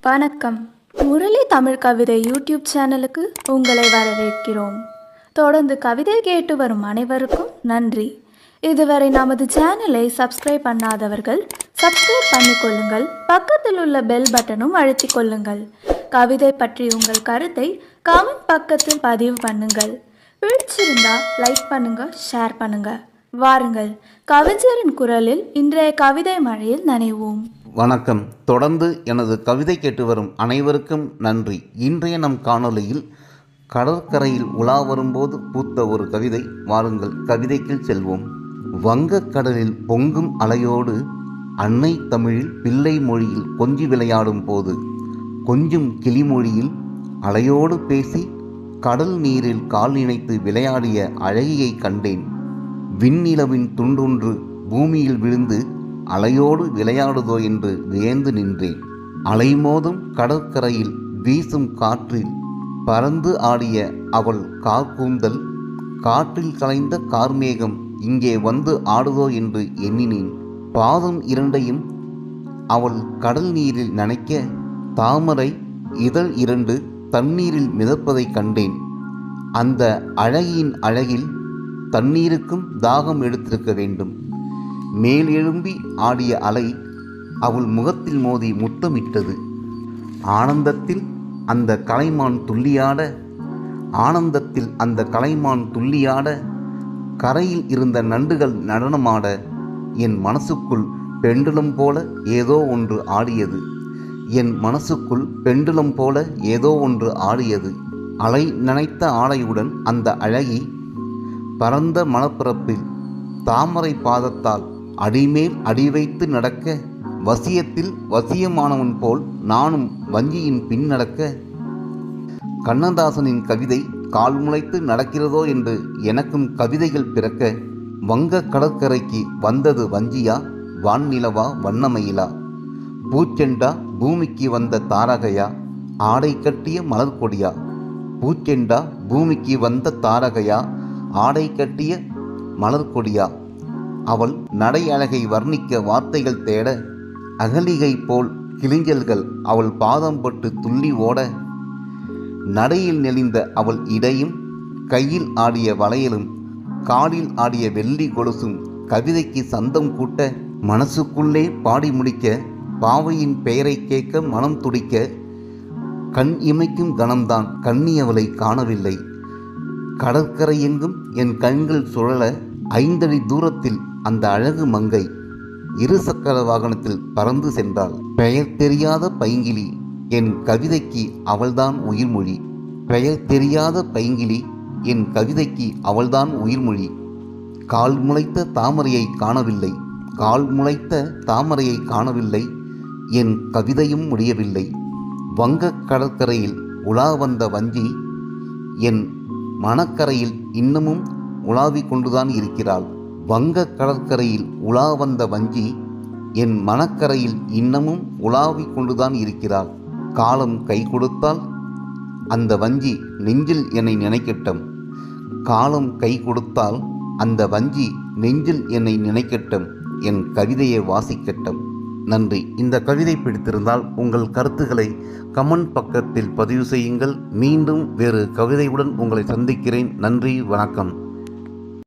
வணக்கம். முரளி தமிழ் கவிதை யூடியூப் சேனலுக்கு உங்களை வரவேற்கிறோம். தொடர்ந்து கவிதை கேட்டு வரும் அனைவருக்கும் நன்றி. இதுவரை நமது சேனலை சப்ஸ்கிரைப் பண்ணாதவர்கள் சப்ஸ்கிரைப் பண்ணிக்கொள்ளுங்கள். பக்கத்தில் உள்ள பெல் பட்டனும் அழுத்திக் கொள்ளுங்கள். கவிதை பற்றி உங்கள் கருத்தை கமெண்ட் பக்கத்தில் பதிவு பண்ணுங்கள். பிடிச்சிருந்தா லைக் பண்ணுங்க, ஷேர் பண்ணுங்க. வாருங்கள், கவிஞரின் குரலில் இன்றைய கவிதை மழையில் நனைவோம். வணக்கம். தொடர்ந்து எனது கவிதை கேட்டு வரும் அனைவருக்கும் நன்றி. இன்றைய நம் காணொளியில் கடற்கரையில் உலா வரும்போது பூத்த ஒரு கவிதை. வாருங்கள், கவிதைக்கு செல்வோம். வங்கக் கடலில் பொங்கும் அலையோடு அன்னை தமிழில் பிள்ளை மொழியில் கொஞ்சி விளையாடும் போது கொஞ்சும் கிளிமொழியில் அலையோடு பேசி கடல் நீரில் கால் நினைத்து விளையாடிய அழகியை கண்டேன். விண்ணிலவின் துண்டொன்று பூமியில் விழுந்து அலையோடு விளையாடுதோ என்று வியந்து நின்றேன். அலைமோதும் கடற்கரையில் வீசும் காற்றில் பறந்து ஆடிய அவள் கார்கூந்தல் காற்றில் கலைந்த கார்மேகம் இங்கே வந்து ஆடுதோ என்று எண்ணினேன். பாதம் இரண்டையும் அவள் கடல் நீரில் நனைக்க தாமரை இதழ் இரண்டு தண்ணீரில் மிதப்பதை கண்டேன். அந்த அழகியின் அழகில் தண்ணீருக்கும் தாகம் எடுத்திருக்க வேண்டும். மேல் எழும்பி ஆடிய அலை அவள் முகத்தில் மோதி முத்தமிட்டது. ஆனந்தத்தில் அந்த கலைமான் துள்ளியாட கரையில் இருந்த நண்டுகள் நடனமாட என் மனசுக்குள் பெண்டுலம் போல ஏதோ ஒன்று ஆடியது. அலை நனைத்த ஆடையுடன் அந்த அழகி பரந்த மணப்பிறப்பில் தாமரை பாதத்தால் அடிமேல் அடி வைத்து நடக்க வசியத்தில் வசியமானவன் போல் நானும் வஞ்சியின் பின் நடக்க கண்ணதாசனின் கவிதை கால் முளைத்து நடக்கிறதோ என்று எனக்கும் கவிதைகள் பிறக்க வங்க கடற்கரைக்கு வந்தது வஞ்சியா வான்நிலவா வண்ணமயிலா பூச்செண்டா பூமிக்கு வந்த தாரகையா ஆடை கட்டிய மலர்கொடியா பூச்செண்டா பூமிக்கு வந்த தாரகையா ஆடை கட்டிய மலர்கொடியா அவள் நடை அழகை வர்ணிக்க வார்த்தைகள் தேட அகலிகை போல் கிளிஞ்சல்கள் அவள் பாதம் பட்டு துள்ளி ஓட நடையில் நெளிந்த அவள் இடையும் கையில் ஆடிய வளையலும் காலில் ஆடிய வெள்ளி கொலுசும் கவிதைக்கு சந்தம் கூட்ட மனசுக்குள்ளே பாடி முடிக்க பாவையின் பெயரை கேட்க மனம் துடிக்க கண் இமைக்கும் கணம்தான் கண்ணி அவளை காணவில்லை. கடற்கரை எங்கும் என் கண்கள் சுழல 5 அடி தூரத்தில் அந்த அழகு மங்கை இருசக்கர வாகனத்தில் பறந்து சென்றாள். பெயர் தெரியாத பைங்கிளி என் கவிதைக்கு அவள்தான் உயிர்மொழி. கால் முளைத்த தாமரையை காணவில்லை. என் கவிதையும் முடியவில்லை. வங்கக் கடற்கரையில் உலா வந்த வஞ்சி என் மணக்கரையில் இன்னமும் உலாவிக் கொண்டுதான் இருக்கிறாள். வங்கக் கடற்கரையில் உலா வந்த வஞ்சி என் மணக்கரையில் இன்னமும் உலாவிக் கொண்டுதான் இருக்கிறாள். காலம் கை கொடுத்தால் அந்த வஞ்சி நெஞ்சில் என்னை நினைக்கட்டும். என் கவிதையை வாசிக்கட்டும். நன்றி. இந்த கவிதை பிடித்திருந்தால் உங்கள் கருத்துக்களை கமெண்ட் பக்கத்தில் பதிவு செய்யுங்கள். மீண்டும் வேறு கவிதையுடன் உங்களை சந்திக்கிறேன். நன்றி, வணக்கம்.